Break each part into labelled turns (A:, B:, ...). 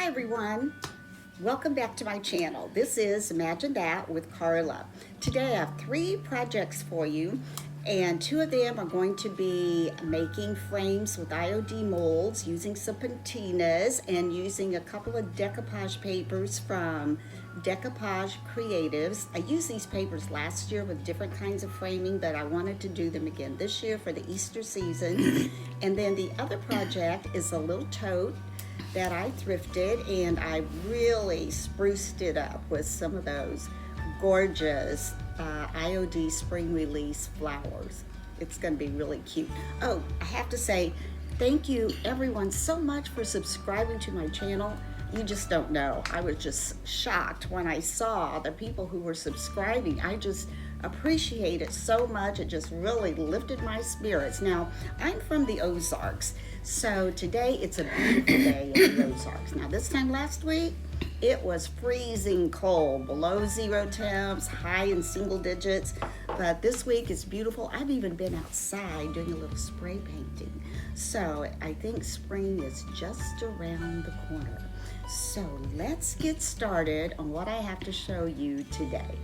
A: Hi everyone, welcome back to my channel. This is Imagine That with Carla. Today I have 3 projects for you, and 2 of them are going to be making frames with IOD molds using some patinas and using a couple of decoupage papers from Decoupage Creatives. I used these papers last year with different kinds of framing, but I wanted to do them again this year for the Easter season. And then the other project is a little tote that I thrifted, and I really spruced it up with some of those gorgeous IOD spring release flowers. It's going to be really cute. Oh, I have to say thank you everyone so much for subscribing to my channel. You just don't know. I was just shocked when I saw the people who were subscribing. I just appreciate it so much. It just really lifted my spirits. Now, I'm from the Ozarks, so today it's a beautiful day in the Ozarks. Now, this time last week, it was freezing cold, below 0 temps, high in single digits, but this week it's beautiful. I've even been outside doing a little spray painting. So I think spring is just around the corner. So let's get started on what I have to show you today.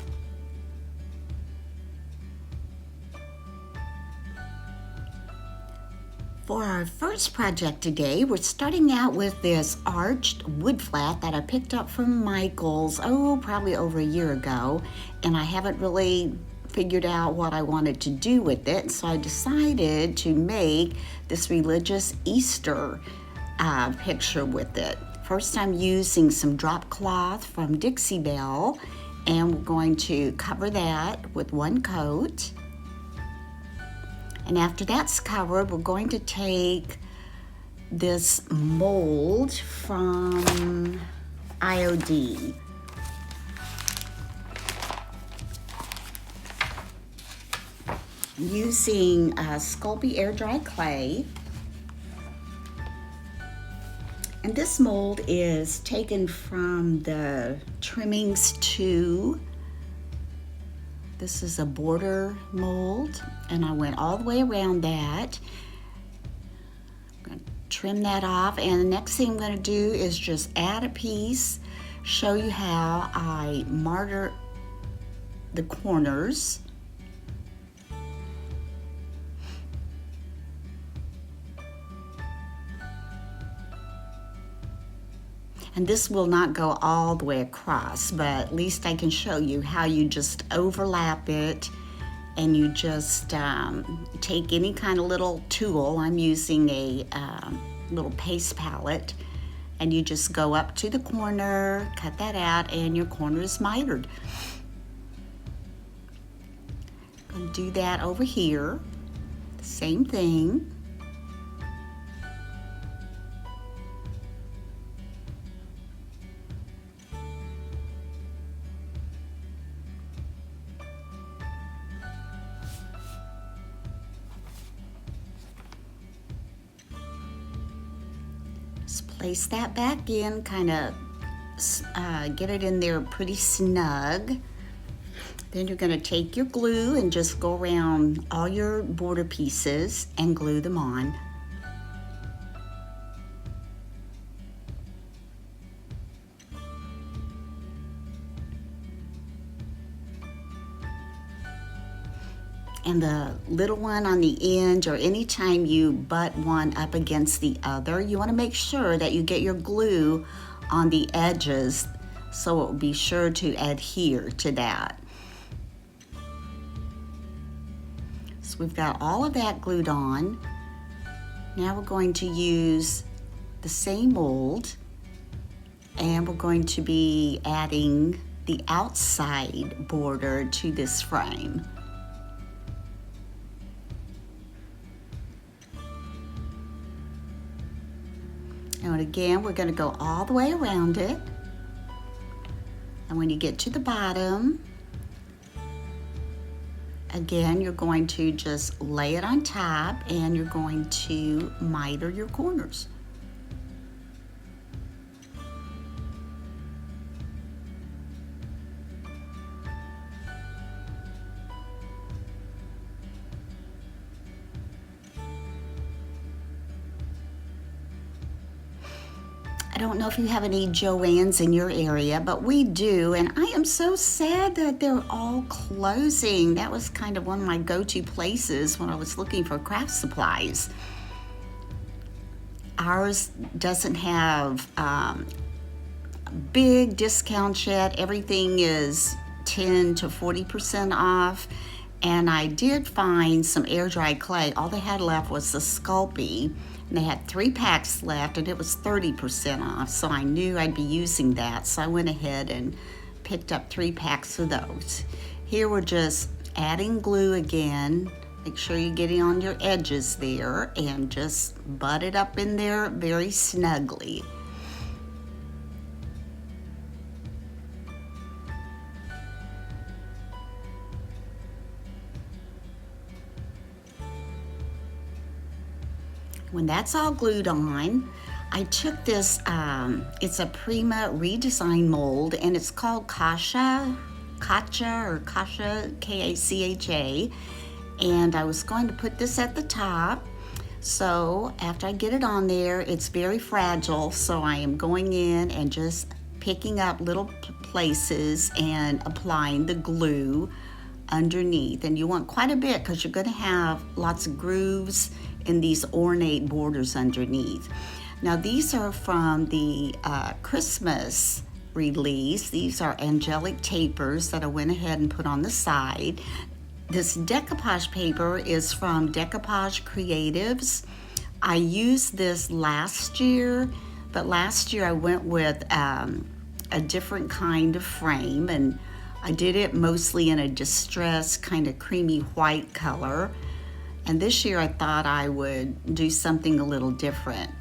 A: For our first project today, we're starting out with this arched wood flat that I picked up from Michael's, probably over a year ago, and I haven't really figured out what I wanted to do with it, so I decided to make this religious Easter picture with it. First, I'm using some drop cloth from Dixie Belle, and we're going to cover that with one coat. And after that's covered, we're going to take this mold from IOD. Using Sculpey air dry clay. And this mold is taken from the Trimmings 2. This is a border mold, and I went all the way around that. I'm going to trim that off, and the next thing I'm going to do is just add a piece, show you how I martyr the corners. And this will not go all the way across, but at least I can show you how you just overlap it, and you just take any kind of little tool. I'm using a little paste palette, and you just go up to the corner, cut that out, and your corner is mitered. I'm going to do that over here. Same thing. Place that back in, kind of get it in there pretty snug. Then you're going to take your glue and just go around all your border pieces and glue them on. And the little one on the end, or anytime you butt one up against the other, you want to make sure that you get your glue on the edges so it will be sure to adhere to that. So we've got all of that glued on. Now we're going to use the same mold, and we're going to be adding the outside border to this frame. And again, we're going to go all the way around it. And when you get to the bottom, again, you're going to just lay it on top, and you're going to miter your corners. I don't know if you have any Joann's in your area, but we do, and I am so sad that they're all closing. That was kind of one of my go-to places when I was looking for craft supplies. Ours doesn't have big discounts yet. Everything is 10 to 40% off, and I did find some air-dried clay. All they had left was the Sculpey. And they had 3 packs left, and it was 30% off, so I knew I'd be using that. So I went ahead and picked up 3 packs of those. Here we're just adding glue again. Make sure you're getting on your edges there and just butt it up in there very snugly. When that's all glued on, I took this, it's a Prima Re Design mold, and it's called Kacha, K-A-C-H-A, and I was going to put this at the top. So after I get it on there, it's very fragile, so I am going in and just picking up little places and applying the glue underneath. And you want quite a bit because you're going to have lots of grooves in these ornate borders underneath. Now these are from the Christmas release. These are angelic tapers that I went ahead and put on the side. This decoupage paper is from Decoupage Creatives. I used this last year, but last year I went with a different kind of frame, and I did it mostly in a distressed kind of creamy white color. And this year I thought I would do something a little different.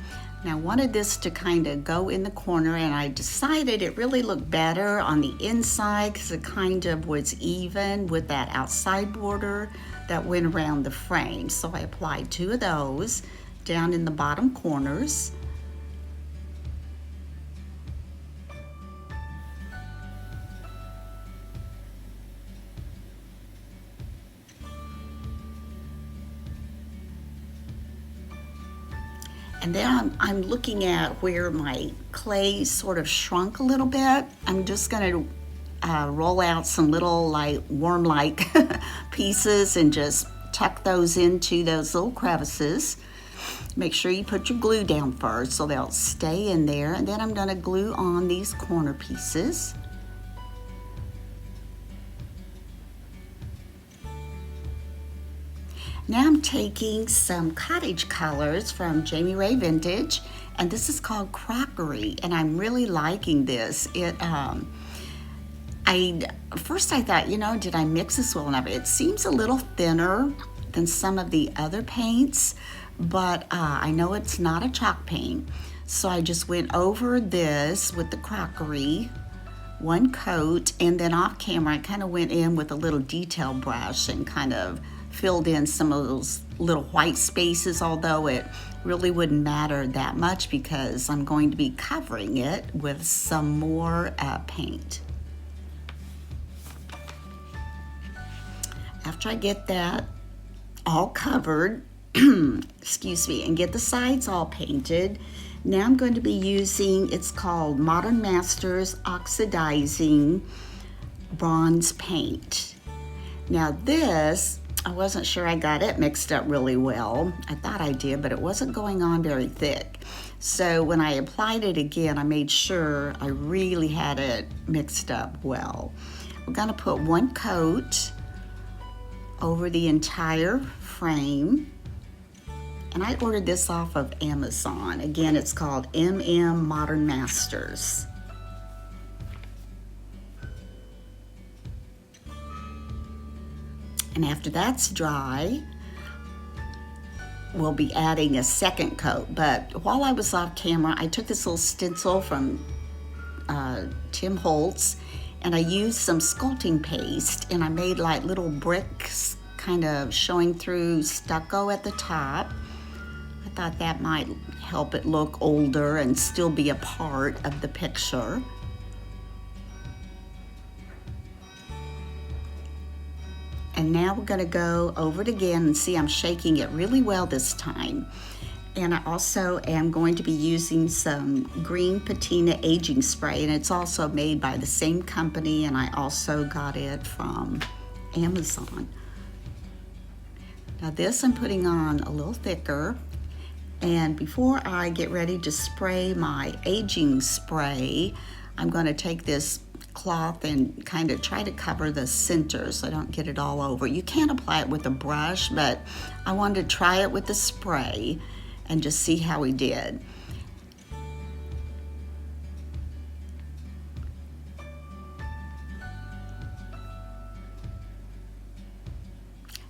A: And I wanted this to kind of go in the corner, and I decided it really looked better on the inside because it kind of was even with that outside border that went around the frame. So I applied 2 of those down in the bottom corners. And then I'm looking at where my clay sort of shrunk a little bit. I'm just going to roll out some little like worm-like pieces and just tuck those into those little crevices. Make sure you put your glue down first so they'll stay in there. And then I'm going to glue on these corner pieces. Now I'm taking some cottage colors from Jamie Ray Vintage, and this is called Crockery, and I'm really liking this. First I thought, did I mix this well enough? It seems a little thinner than some of the other paints, but I know it's not a chalk paint. So I just went over this with the Crockery, 1 coat, and then off camera I kind of went in with a little detail brush and kind of filled in some of those little white spaces, although it really wouldn't matter that much because I'm going to be covering it with some more paint. After I get that all covered, excuse me, and get the sides all painted, now I'm going to be using, it's called Modern Masters Oxidizing Bronze Paint. Now this, I wasn't sure I got it mixed up really well. I thought I did, but it wasn't going on very thick. So when I applied it again, I made sure I really had it mixed up well. We're gonna put 1 coat over the entire frame. And I ordered this off of Amazon. Again, it's called MM Modern Masters. And after that's dry, we'll be adding a 2nd coat. But while I was off camera, I took this little stencil from Tim Holtz, and I used some sculpting paste, and I made like little bricks kind of showing through stucco at the top. I thought that might help it look older and still be a part of the picture. And now we're going to go over it again and see I'm shaking it really well this time. And I also am going to be using some green patina aging spray, and it's also made by the same company, and I also got it from Amazon. Now this I'm putting on a little thicker, and before I get ready to spray my aging spray, I'm going to take this cloth and kind of try to cover the center so I don't get it all over. You can apply it with a brush, but I wanted to try it with the spray and just see how we did.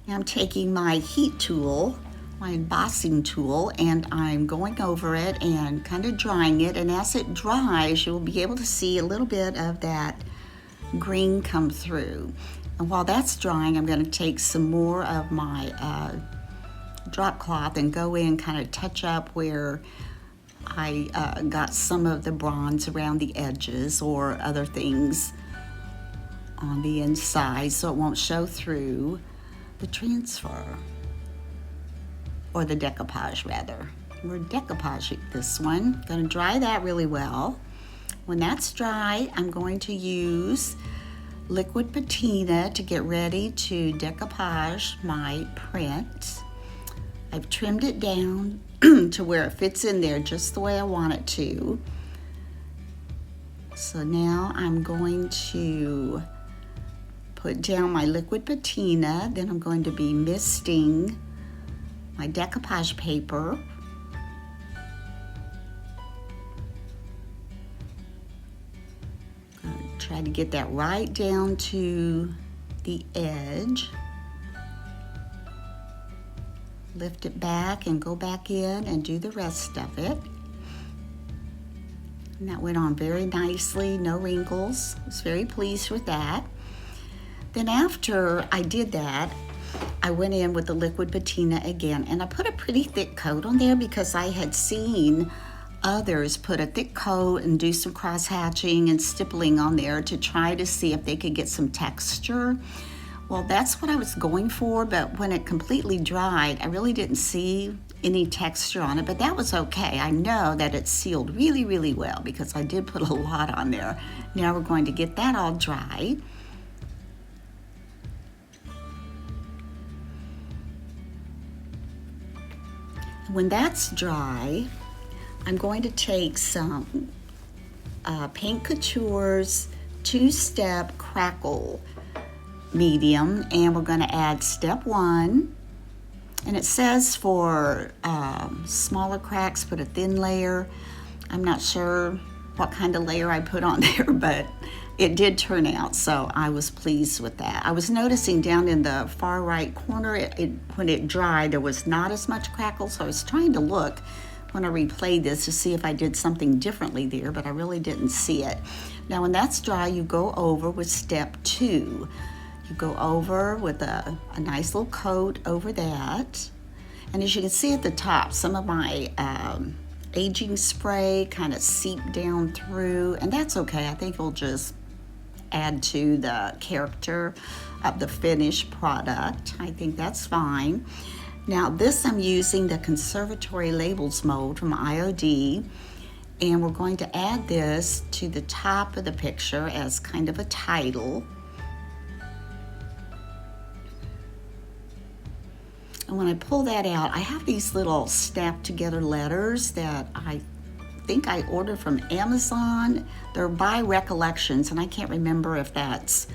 A: Now I'm taking my heat tool, my embossing tool, and I'm going over it and kind of drying it, and as it dries you'll be able to see a little bit of that green come through. And while that's drying, I'm going to take some more of my drop cloth and go in, kind of touch up where I got some of the bronze around the edges or other things on the inside so it won't show through the transfer, or the decoupage rather. We're decoupaging this one. Going to dry that really well. When that's dry, I'm going to use liquid patina to get ready to decoupage my print. I've trimmed it down to where it fits in there just the way I want it to. So now I'm going to put down my liquid patina, then I'm going to be misting my decoupage paper. I'm going to try to get that right down to the edge. Lift it back and go back in and do the rest of it. And that went on very nicely, no wrinkles. I was very pleased with that. Then after I did that, I went in with the liquid patina again, and I put a pretty thick coat on there because I had seen others put a thick coat and do some cross hatching and stippling on there to try to see if they could get some texture. Well, that's what I was going for, but when it completely dried, I really didn't see any texture on it, but that was okay. I know that it sealed really, really well because I did put a lot on there. Now we're going to get that all dry. When that's dry, I'm going to take some Paint Couture's two-step crackle medium, and we're going to add step 1, and it says for smaller cracks put a thin layer. I'm not sure what kind of layer I put on there, but it did turn out, so I was pleased with that. I was noticing down in the far right corner, when it dried, there was not as much crackle, so I was trying to look when I replayed this to see if I did something differently there, but I really didn't see it. Now when that's dry, you go over with step 2. You go over with a nice little coat over that. And as you can see at the top, some of my aging spray kind of seeped down through, and that's okay. I think it'll just add to the character of the finished product. I think that's fine. Now this, I'm using the Conservatory Labels mold from IOD, and we're going to add this to the top of the picture as kind of a title. And when I pull that out, I have these little snapped together letters that I think I ordered from Amazon. They're by Recollections, and I can't remember if that's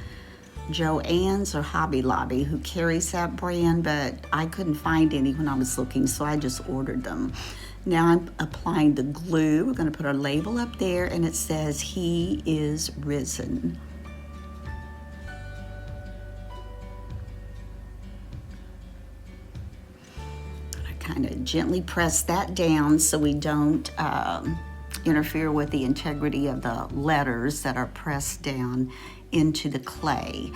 A: Joann's or Hobby Lobby who carries that brand, but I couldn't find any when I was looking, so I just ordered them. Now I'm applying the glue. We're going to put our label up there, and it says, "He is risen." Kind of gently press that down so we don't interfere with the integrity of the letters that are pressed down into the clay.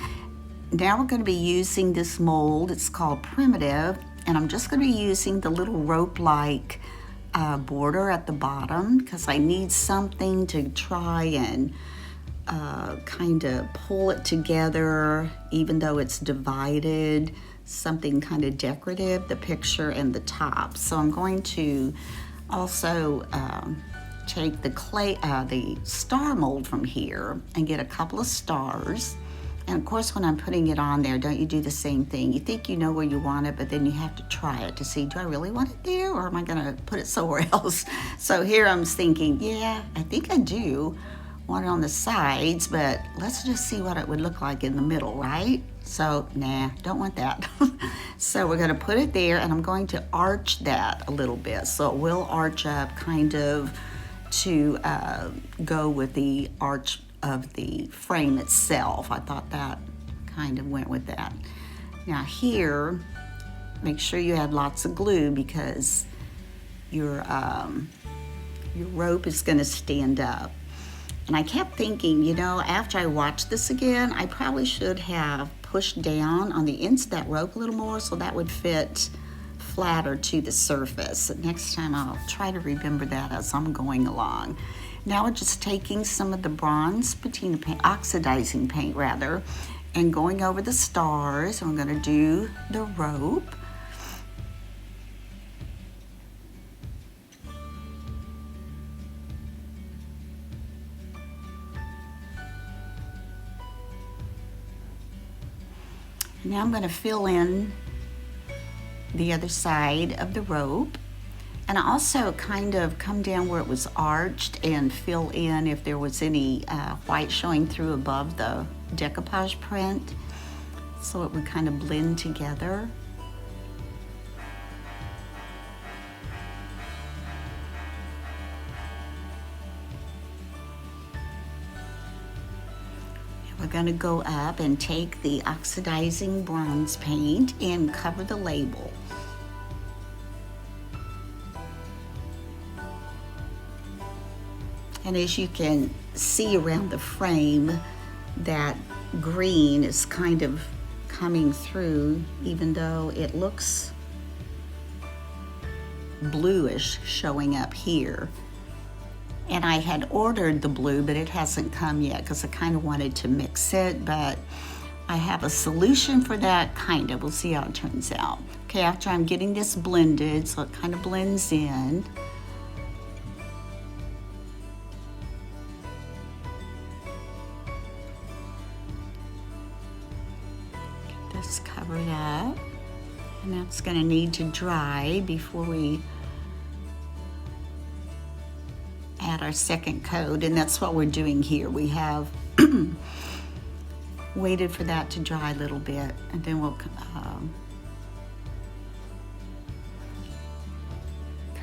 A: Now we're going to be using this mold. It's called Primitive, and I'm just going to be using the little rope-like border at the bottom because I need something to try and kind of pull it together even though it's divided, something kind of decorative, the picture and the top. So I'm going to also take the star mold from here and get a couple of stars. And of course, when I'm putting it on there, don't you do the same thing? You think you know where you want it, but then you have to try it to see, do I really want it there, or am I gonna put it somewhere else? So here I'm thinking, yeah, I think I do want it on the sides, but let's just see what it would look like in the middle, right? So, nah, don't want that. So we're gonna put it there, and I'm going to arch that a little bit. So it will arch up kind of to go with the arch of the frame itself. I thought that kind of went with that. Now here, make sure you have lots of glue because your rope is going to stand up. And I kept thinking, you know, after I watched this again, I probably should have pushed down on the ends of that rope a little more so that would fit flatter to the surface. Next time I'll try to remember that as I'm going along. Now we're just taking some of the bronze patina paint, oxidizing paint rather, and going over the stars. I'm going to do the rope. Now I'm going to fill in the other side of the rope. And I also kind of come down where it was arched and fill in if there was any white showing through above the decoupage print, so it would kind of blend together. We're going to go up and take the oxidizing bronze paint and cover the label. And as you can see around the frame, that green is kind of coming through, even though it looks bluish showing up here. And I had ordered the blue, but it hasn't come yet because I kind of wanted to mix it, but I have a solution for that, kind of. We'll see how it turns out. Okay, after I'm getting this blended so it kind of blends in, this covered up, and that's going to need to dry before we add our second coat, and that's what we're doing here. We have waited for that to dry a little bit, and then we'll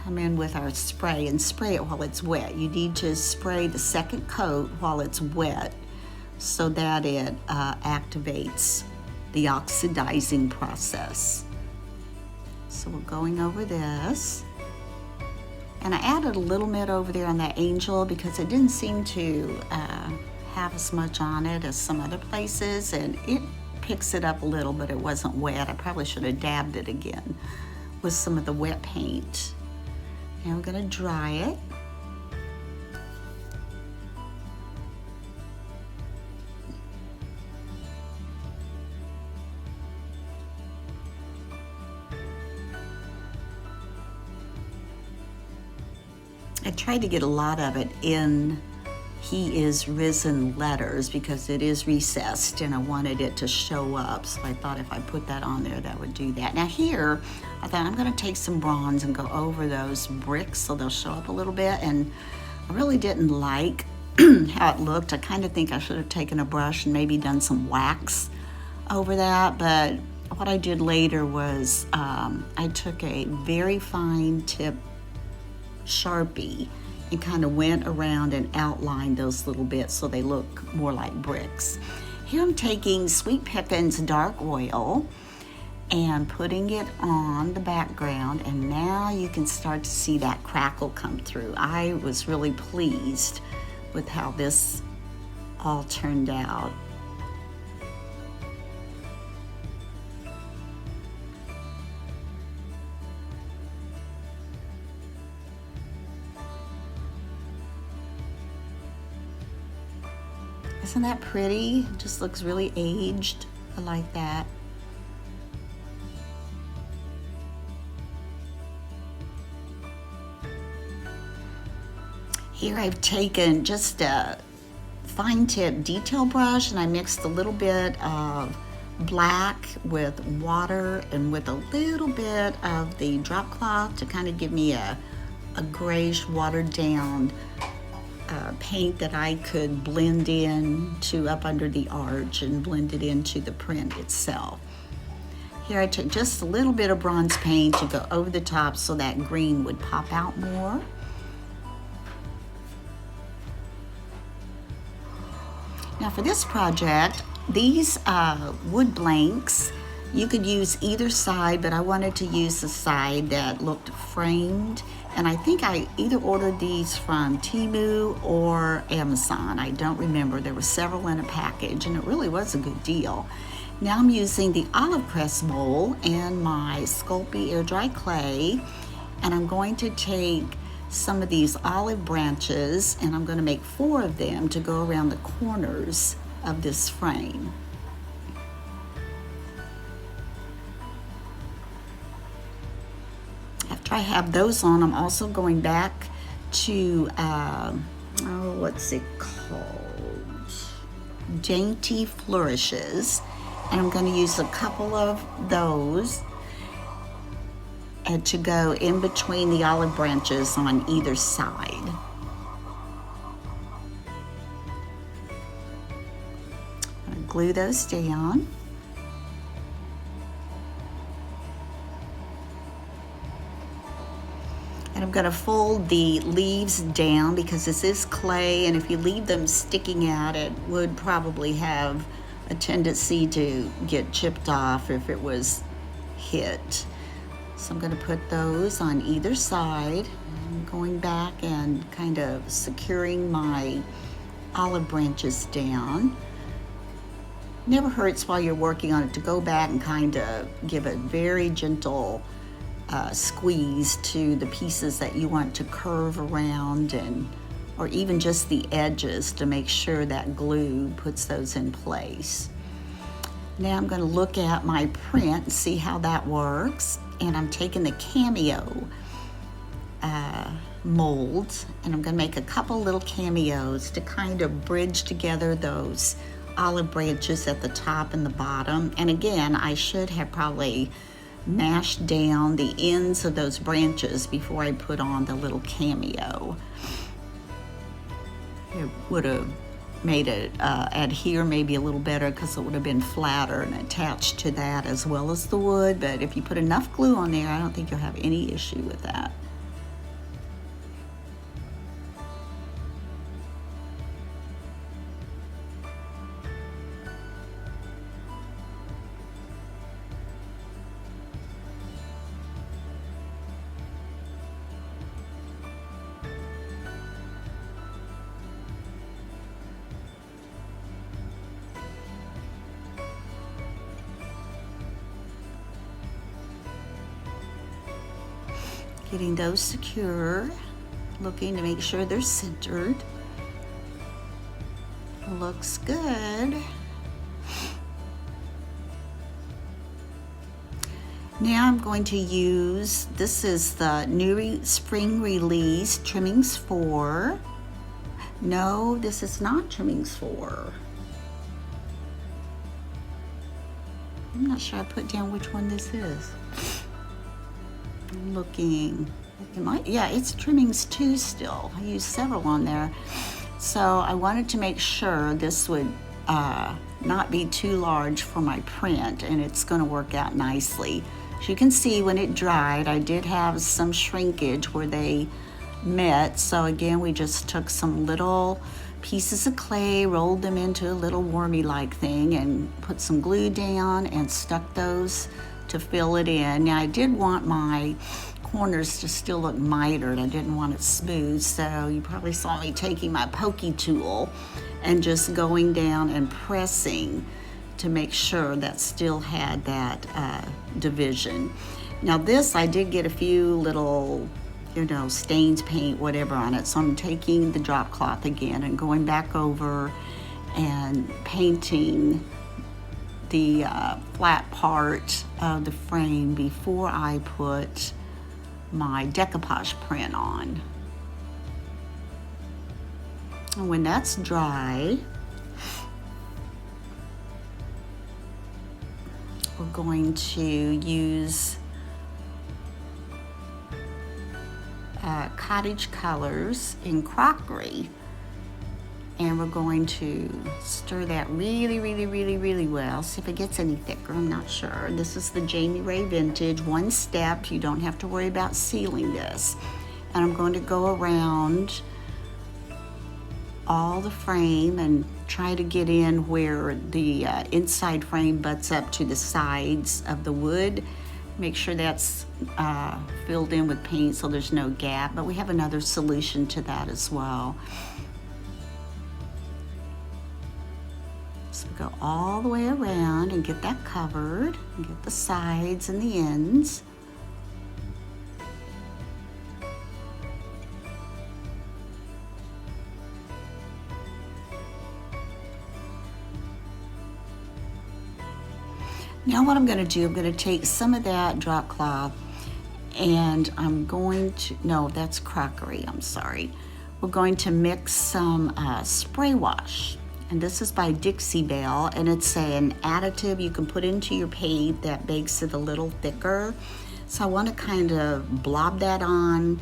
A: come in with our spray and spray it while it's wet. You need to spray the second coat while it's wet so that it activates the oxidizing process. So we're going over this. And I added a little bit over there on that angel because it didn't seem to have as much on it as some other places, and it picks it up a little, but it wasn't wet. I probably should have dabbed it again with some of the wet paint. Now we're going to dry it. I tried to get a lot of it in He Is Risen letters because it is recessed and I wanted it to show up. So I thought if I put that on there, that would do that. Now here, I thought I'm gonna take some bronze and go over those bricks so they'll show up a little bit. And I really didn't like how it looked. I kind of think I should have taken a brush and maybe done some wax over that. But what I did later was I took a very fine tip Sharpie and kind of went around and outlined those little bits so they look more like bricks. Here I'm taking Sweet Pippin's dark oil and putting it on the background, and now you can start to see that crackle come through. I was really pleased with how this all turned out. Isn't that pretty? It just looks really aged. I like that. Here I've taken just a fine tip detail brush and I mixed a little bit of black with water and with a little bit of the drop cloth to kind of give me a grayish watered down paint that I could blend in to up under the arch and blend it into the print itself. Here I took just a little bit of bronze paint to go over the top so that green would pop out more. Now for this project, these wood blanks, you could use either side, but I wanted to use the side that looked framed. And I think I either ordered these from Temu or Amazon. I don't remember. There were several in a package and it really was a good deal. Now I'm using the olive crest bowl and my Sculpey air dry clay, and I'm going to take some of these olive branches and I'm going to make 4 of them to go around the corners of this frame. After I have those on, I'm also going back to what's it called? Dainty Flourishes, and I'm going to use a couple of those and to go in between the olive branches on either side. I'm going to glue those down. And I'm going to fold the leaves down because this is clay, and if you leave them sticking out, it would probably have a tendency to get chipped off if it was hit. So I'm going to put those on either side. I'm going back and kind of securing my olive branches down. Never hurts while you're working on it to go back and kind of give a very gentle squeeze to the pieces that you want to curve around, and or even just the edges to make sure that glue puts those in place. Now I'm going to look at my print and see how that works, and I'm taking the cameo mold and I'm going to make a couple little cameos to kind of bridge together those olive branches at the top and the bottom. And again, I should have probably mashed down the ends of those branches before I put on the little cameo. It would have made it adhere maybe a little better because it would have been flatter and attached to that as well as the wood, but if you put enough glue on there, I don't think you'll have any issue with that. Getting those secure, looking to make sure they're centered. Looks good. Now I'm going to use, this is the new Spring Release Trimmings 4. No, this is not Trimmings 4. I'm not sure I put down which one this is. I'm looking, yeah, it's Trimmings 2 still. I used several on there. So I wanted to make sure this would not be too large for my print, and it's going to work out nicely. As you can see, when it dried, I did have some shrinkage where they met. So again, we just took some little pieces of clay, rolled them into a little wormy-like thing, and put some glue down and stuck those to fill it in. Now I did want my corners to still look mitered. I didn't want it smooth, so you probably saw me taking my pokey tool and just going down and pressing to make sure that still had that division. Now this, I did get a few little, stains, paint, whatever on it, so I'm taking the drop cloth again and going back over and painting the flat part of the frame before I put my decoupage print on. And when that's dry, we're going to use cottage colors in crockery, and we're going to stir that really well. See if it gets any thicker. I'm not sure. This is the Jamie Ray Vintage, one step. You don't have to worry about sealing this. And I'm going to go around all the frame and try to get in where the inside frame butts up to the sides of the wood. Make sure that's filled in with paint so there's no gap, but we have another solution to that as well. So go all the way around and get that covered, and get the sides and the ends. Now what I'm going to do, I'm going to take some of that drop cloth and I'm going to, no, that's crockery, I'm sorry. We're going to mix some spray wash. And this is by Dixie Belle, and it's an additive you can put into your paint that makes it a little thicker. So I want to kind of blob that on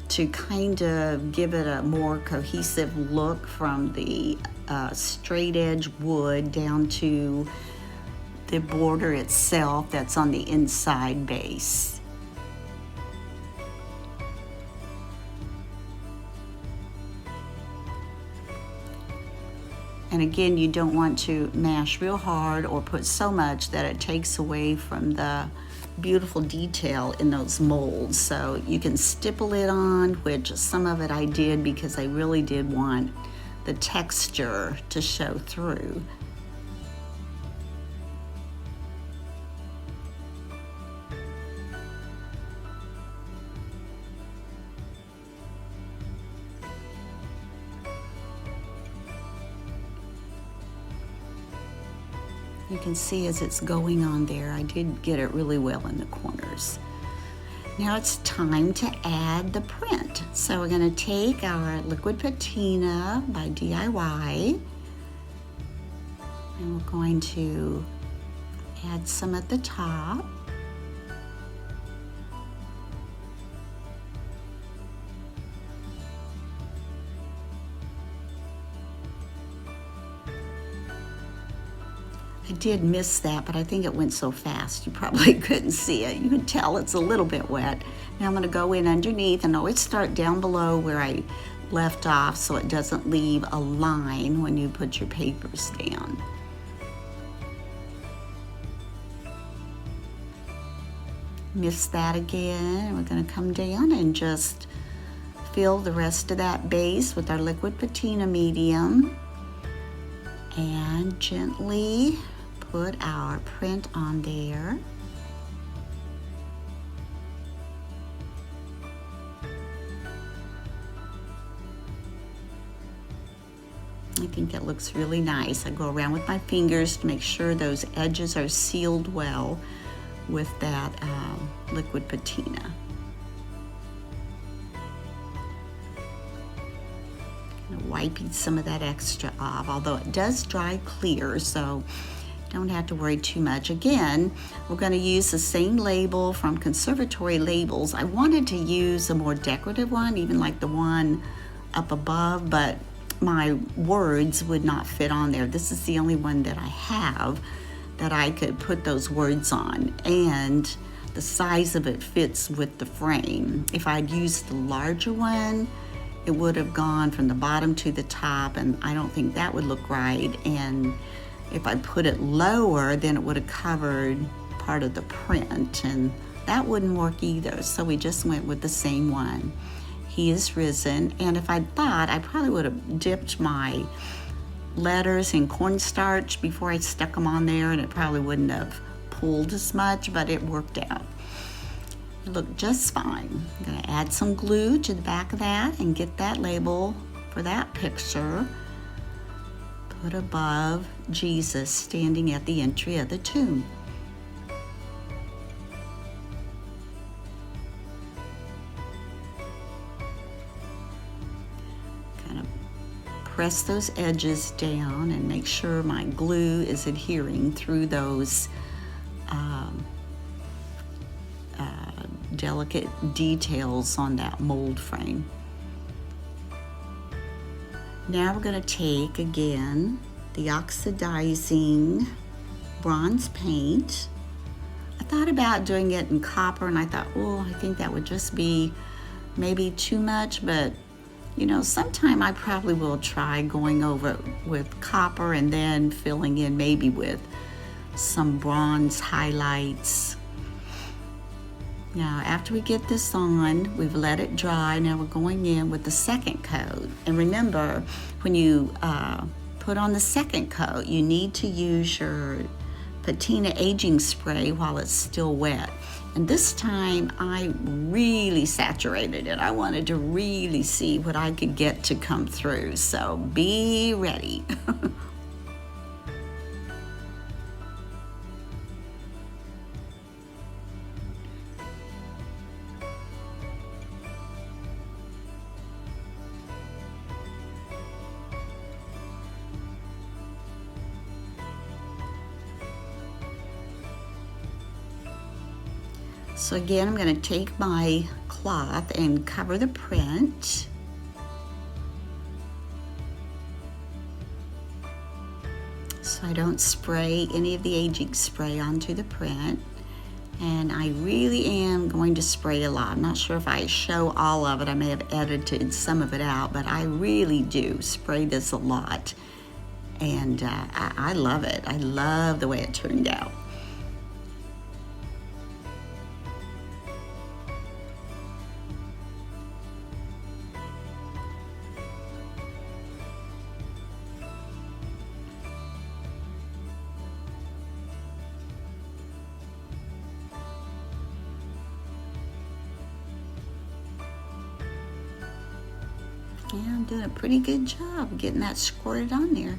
A: to kind of give it a more cohesive look from the straight edge wood down to the border itself that's on the inside base. And again, you don't want to mash real hard or put so much that it takes away from the beautiful detail in those molds. So you can stipple it on, which some of it I did because I really did want the texture to show through. You can see as it's going on there, I did get it really well in the corners. Now it's time to add the print. So we're going to take our liquid patina by DIY, and we're going to add some at the top. I did miss that, but I think it went so fast you probably couldn't see it. You can tell it's a little bit wet. Now I'm going to go in underneath and always start down below where I left off so it doesn't leave a line when you put your papers down. Miss that again. We're going to come down and just fill the rest of that base with our liquid patina medium and gently put our print on there. I think it looks really nice. I go around with my fingers to make sure those edges are sealed well with that liquid patina. Wiping some of that extra off, although it does dry clear, so don't have to worry too much. Again, we're going to use the same label from Conservatory Labels. I wanted to use a more decorative one, even like the one up above, but my words would not fit on there. This is the only one that I have that I could put those words on, and the size of it fits with the frame. If I'd used the larger one, it would have gone from the bottom to the top, and I don't think that would look right. And if I put it lower, then it would have covered part of the print, and that wouldn't work either. So we just went with the same one. He is risen. And if I thought, I probably would have dipped my letters in cornstarch before I stuck them on there, and it probably wouldn't have pulled as much, but it worked out. It looked just fine. I'm going to add some glue to the back of that and get that label for that picture put above Jesus standing at the entry of the tomb. Kind of press those edges down and make sure my glue is adhering through those delicate details on that mold frame. Now we're going to take again the oxidizing bronze paint. I thought about doing it in copper, and I thought, oh, I think that would just be maybe too much, but you know, sometime I probably will try going over with copper and then filling in maybe with some bronze highlights. Now, after we get this on, we've let it dry. Now we're going in with the second coat. And remember, when you put on the second coat, you need to use your patina aging spray while it's still wet. And this time I really saturated it. I wanted to really see what I could get to come through. So be ready. So again, I'm going to take my cloth and cover the print. So I don't spray any of the aging spray onto the print. And I really am going to spray a lot. I'm not sure if I show all of it. I may have edited some of it out, but I really do spray this a lot. And I love it. I love the way it turned out. Yeah, I'm doing a pretty good job getting that squirted on there.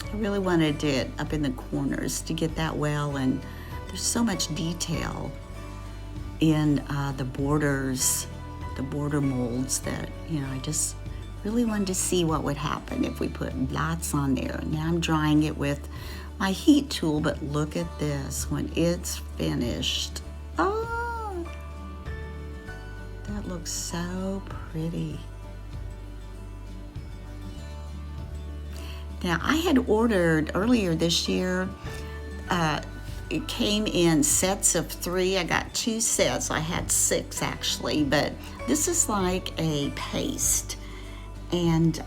A: I really wanted it up in the corners to get that well, and there's so much detail in the borders, the border molds that, you know, I just really wanted to see what would happen if we put lots on there. Now I'm drying it with my heat tool, but look at this when it's finished. Oh, that looks so pretty. Now I had ordered earlier this year, it came in sets of 3. I got 2 sets. I had 6 actually, but this is like a paste. And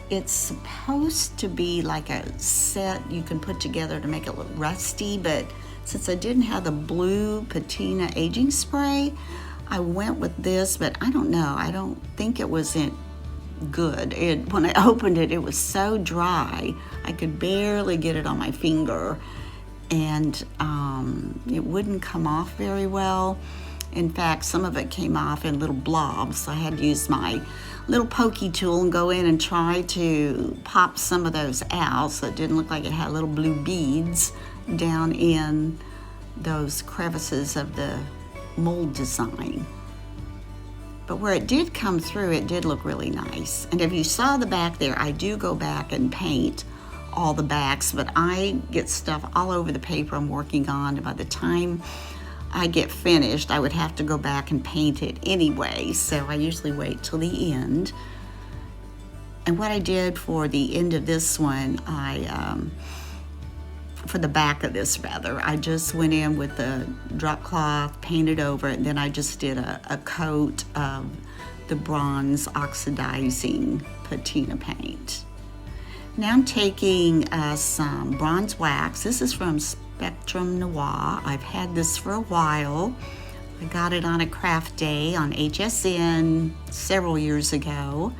A: it's supposed to be like a set you can put together to make it look rusty, but since I didn't have the blue patina aging spray, I went with this, but I don't know. I don't think it was good. When I opened it, it was so dry. I could barely get it on my finger, and it wouldn't come off very well. In fact, some of it came off in little blobs, so I had to use my little pokey tool and go in and try to pop some of those out so it didn't look like it had little blue beads down in those crevices of the mold design. But where it did come through, it did look really nice. And if you saw the back there, I do go back and paint all the backs, but I get stuff all over the paper I'm working on, and by the time I get finished, I would have to go back and paint it anyway, so I usually wait till the end. And what I did for the end of this one, for the back of this rather, I just went in with the drop cloth, painted over it, and then I just did a coat of the bronze oxidizing patina paint. Now I'm taking some bronze wax. This is from Spectrum Noir. I've had this for a while. I got it on a craft day on HSN several years ago,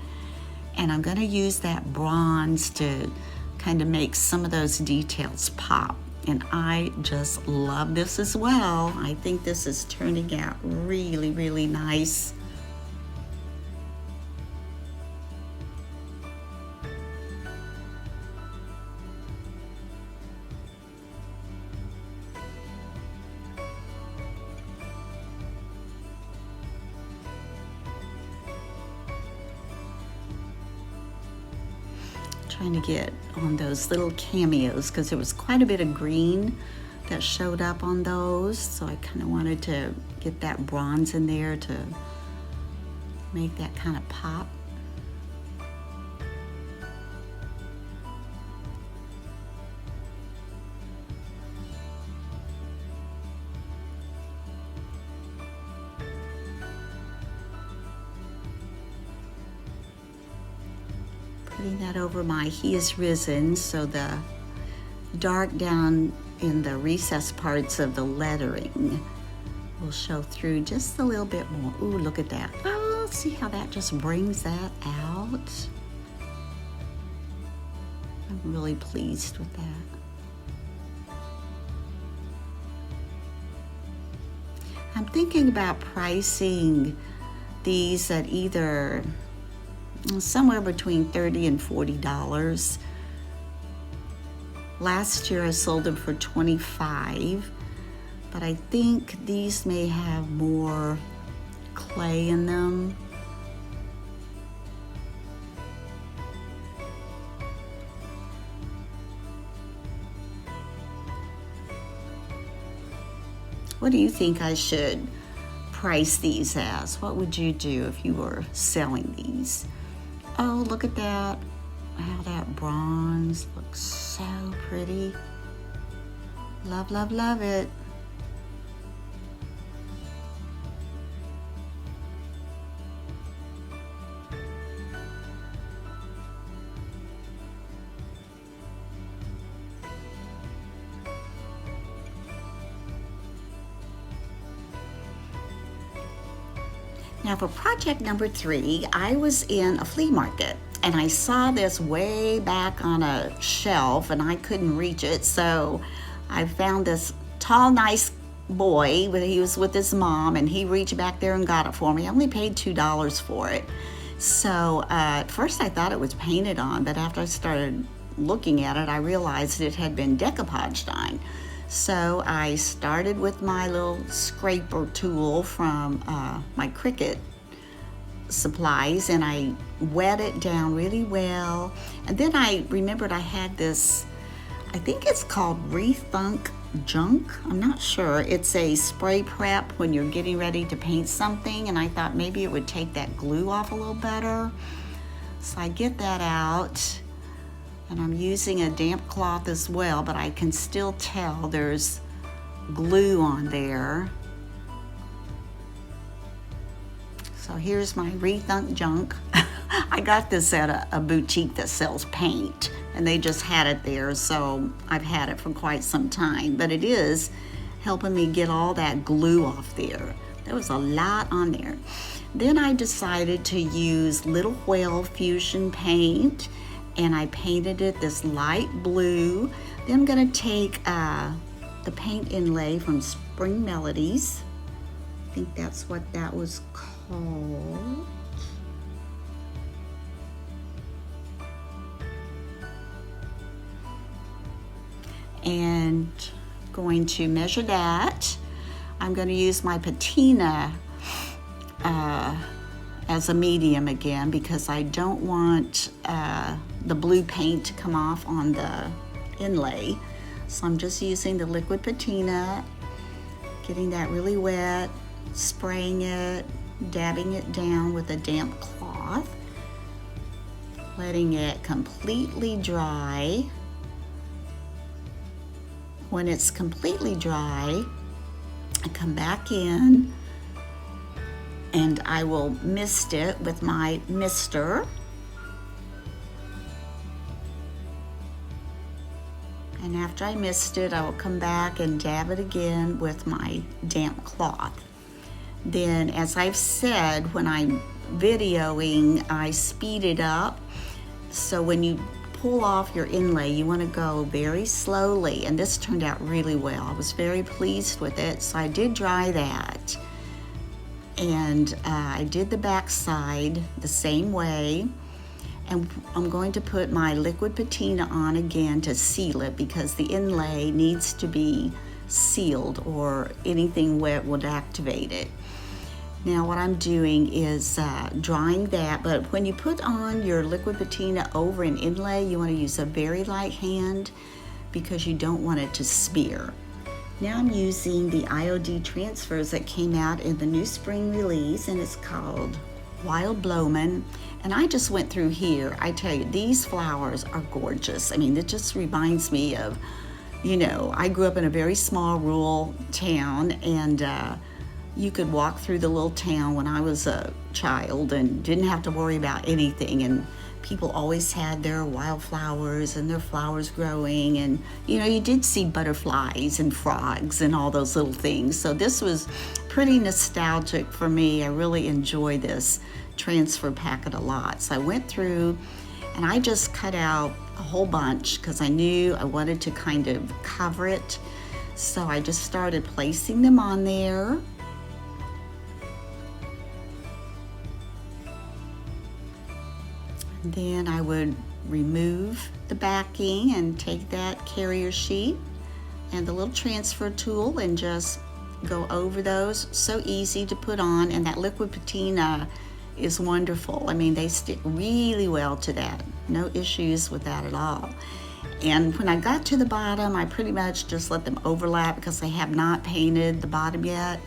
A: and I'm going to use that bronze to kind of make some of those details pop. And I just love this as well. I think this is turning out really, really nice. trying to get on those little cameos because there was quite a bit of green that showed up on those, so I kind of wanted to get that bronze in there to make that kind of pop. Putting that over my He Is Risen, so the dark down in the recessed parts of the lettering will show through just a little bit more. Ooh, look at that. Oh, see how that just brings that out? I'm really pleased with that. I'm thinking about pricing these at either somewhere between $30 and $40. Last year I sold them for $25, but I think these may have more clay in them. What do you think I should price these as? What would you do if you were selling these? Oh, look at that. How that bronze looks so pretty. Love, love, love it. Now for project number 3, I was in a flea market and I saw this way back on a shelf and I couldn't reach it, so I found this tall, nice boy. He was with his mom and he reached back there and got it for me. I only paid $2 for it. So at first I thought it was painted on, but after I started looking at it, I realized it had been decoupaged on. So I started with my little scraper tool from my Cricut supplies and I wet it down really well. And then I remembered I had this, I think it's called Rethunk Junk. I'm not sure. It's a spray prep when you're getting ready to paint something, and I thought maybe it would take that glue off a little better. So I get that out. And I'm using a damp cloth as well, but I can still tell there's glue on there. So here's my Rethunk Junk. I got this at a boutique that sells paint, and they just had it there, so I've had it for quite some time. But it is helping me get all that glue off there. There was a lot on there. Then I decided to use Little Whale Fusion paint, and I painted it this light blue. Then I'm gonna take the paint inlay from Spring Melodies. I think that's what that was called. And going to measure that. I'm gonna use my patina as a medium again because I don't want the blue paint to come off on the inlay. So I'm just using the liquid patina, getting that really wet, spraying it, dabbing it down with a damp cloth, letting it completely dry. When it's completely dry, I come back in and I will mist it with my mister. And after I mist it, I will come back and dab it again with my damp cloth. Then, as I've said, when I'm videoing, I speed it up. So when you pull off your inlay, you want to go very slowly. And this turned out really well. I was very pleased with it. So I did dry that. And I did the back side the same way. And I'm going to put my liquid patina on again to seal it because the inlay needs to be sealed or anything wet would activate it. Now what I'm doing is drying that, but when you put on your liquid patina over an inlay, you want to use a very light hand because you don't want it to smear. Now I'm using the IOD transfers that came out in the new spring release, and it's called Wild Blowman. And I just went through here. I tell you, these flowers are gorgeous. I mean, it just reminds me of, you know, I grew up in a very small rural town, and you could walk through the little town when I was a child and didn't have to worry about anything. And people always had their wildflowers and their flowers growing. And, you know, you did see butterflies and frogs and all those little things. So this was pretty nostalgic for me. I really enjoy this transfer packet a lot. So I went through and I just cut out a whole bunch because I knew I wanted to kind of cover it. So I just started placing them on there. Then I would remove the backing and take that carrier sheet and the little transfer tool and just go over those. So easy to put on, and that liquid patina is wonderful. I mean, they stick really well to that. No issues with that at all. And when I got to the bottom, I pretty much just let them overlap because I have not painted the bottom yet.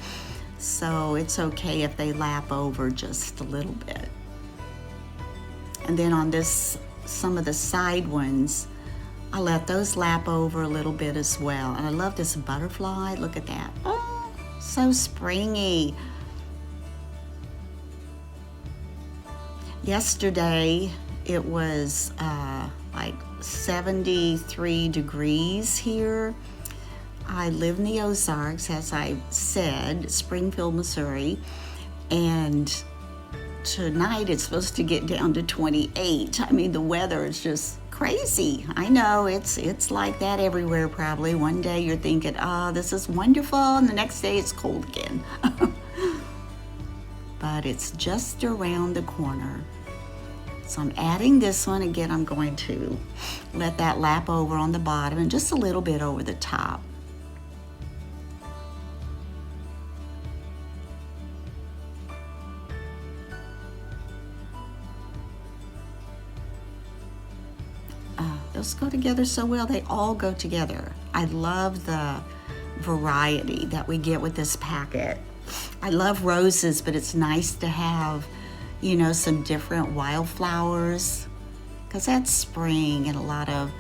A: So it's okay if they lap over just a little bit. And then on this, some of the side ones, I let those lap over a little bit as well. And I love this butterfly. Look at that. Oh, so springy. Yesterday, it was like 73 degrees here. I live in the Ozarks, as I said, Springfield, Missouri. And tonight it's supposed to get down to 28. I mean, the weather is just crazy. I know it's like that everywhere probably. One day you're thinking, oh, this is wonderful, and the next day it's cold again. But it's just around the corner. So I'm adding this one. Again, I'm going to let that lap over on the bottom and just a little bit over the top. Those go together so well. They all go together. I love the variety that we get with this packet. I love roses, but it's nice to have, you know, some different wildflowers, because that's spring in a lot of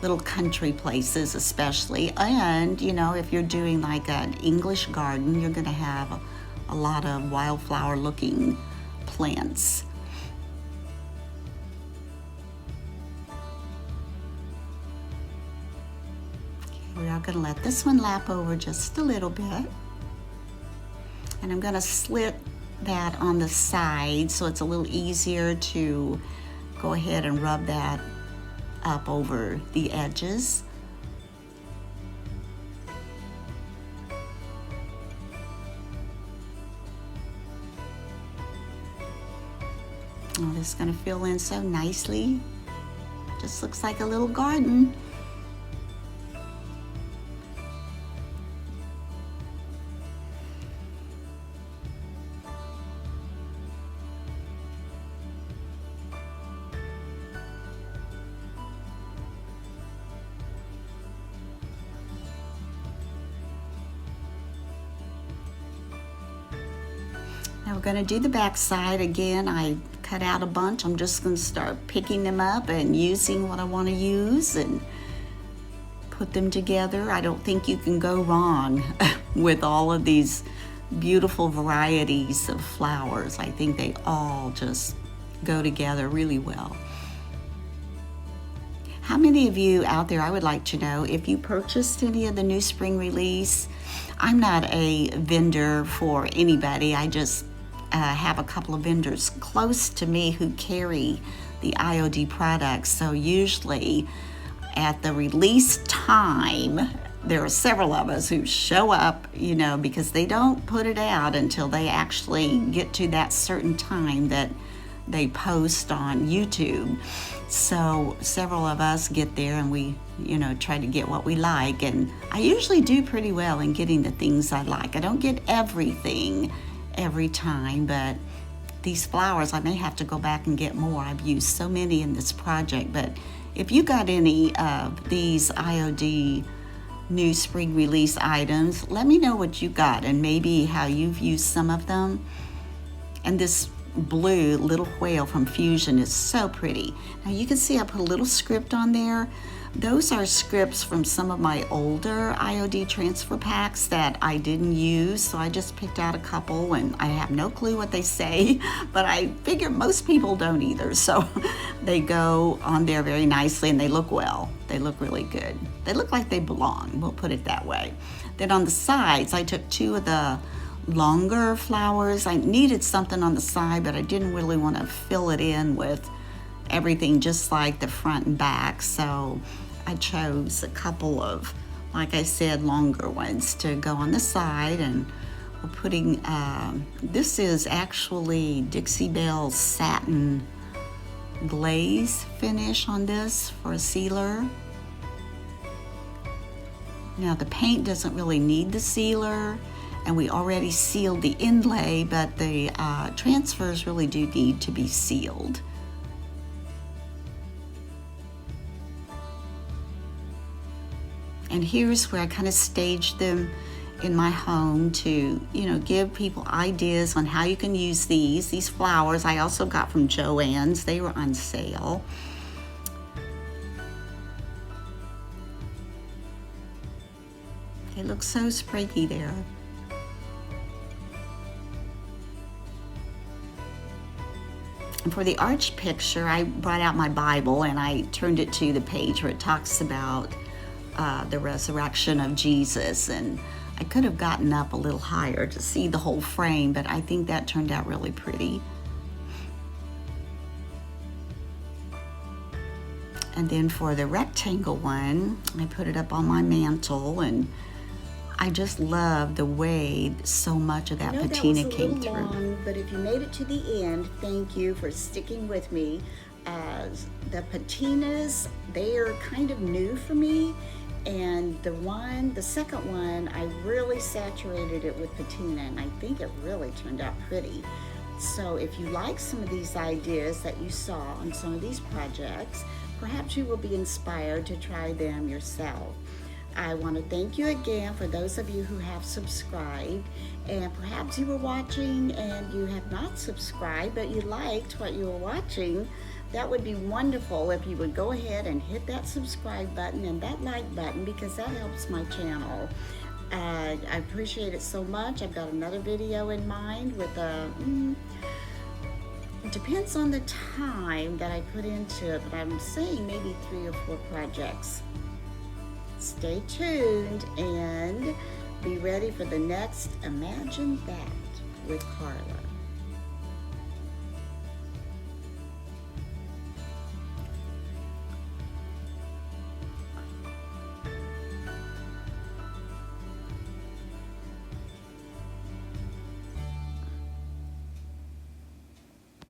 A: little country places especially. And, you know, if you're doing like an English garden, you're going to have a lot of wildflower looking plants. We are going to let this one lap over just a little bit. And I'm going to slit that on the side so it's a little easier to go ahead and rub that up over the edges. Oh, this is going to fill in so nicely. Just looks like a little garden. Now we're going to do the back side. Again, I cut out a bunch. I'm just going to start picking them up and using what I want to use and put them together. I don't think you can go wrong with all of these beautiful varieties of flowers. I think they all just go together really well. How many of you out there, I would like to know, if you purchased any of the new spring release? I'm not a vendor for anybody. I just have a couple of vendors close to me who carry the IOD products. So usually at the release time, there are several of us who show up, you know, because they don't put it out until they actually get to that certain time that they post on YouTube. So several of us get there and we, you know, try to get what we like. And I usually do pretty well in getting the things I like. I don't get everything every time, but these flowers, I may have to go back and get more. I've used so many in this project, but if you got any of these IOD new spring release items, let me know what you got and maybe how you've used some of them. And this blue little whale from Fusion is so pretty. Now you can see I put a little script on there. Those are scripts from some of my older IOD transfer packs that I didn't use, so I just picked out a couple, and I have no clue what they say, but I figure most people don't either, so they go on there very nicely, and they look well. They look really good. They look like they belong, we'll put it that way. Then on the sides, I took two of the longer flowers. I needed something on the side, but I didn't really want to fill it in with everything just like the front and back, so I chose a couple of, like I said, longer ones to go on the side. And we're putting this is actually Dixie Belle satin glaze finish on this for a sealer. Now the paint doesn't really need the sealer, and we already sealed the inlay, but the transfers really do need to be sealed. And here's where I kind of staged them in my home to, give people ideas on how you can use these. These flowers I also got from Joann's. They were on sale. They look so spriggy there. And for the arch picture, I brought out my Bible and I turned it to the page where it talks about the resurrection of Jesus, and I could have gotten up a little higher to see the whole frame, but I think that turned out really pretty. And then for the rectangle one, I put it up on my mantle, and I just love the way so much of that patina came through. Long, but if you made it to the end, thank you for sticking with me. The patinas, they are kind of new for me. And the second one, I really saturated it with patina, and I think it really turned out pretty. So if you like some of these ideas that you saw on some of these projects, perhaps you will be inspired to try them yourself. I want to thank you again for those of you who have subscribed, and perhaps you were watching and you have not subscribed, but you liked what you were watching. That would be wonderful if you would go ahead and hit that subscribe button and that like button, because that helps my channel. I appreciate it so much. I've got another video in mind with it depends on the time that I put into it, but I'm saying maybe 3 or 4 projects. Stay tuned and be ready for the next Imagine That with Carla.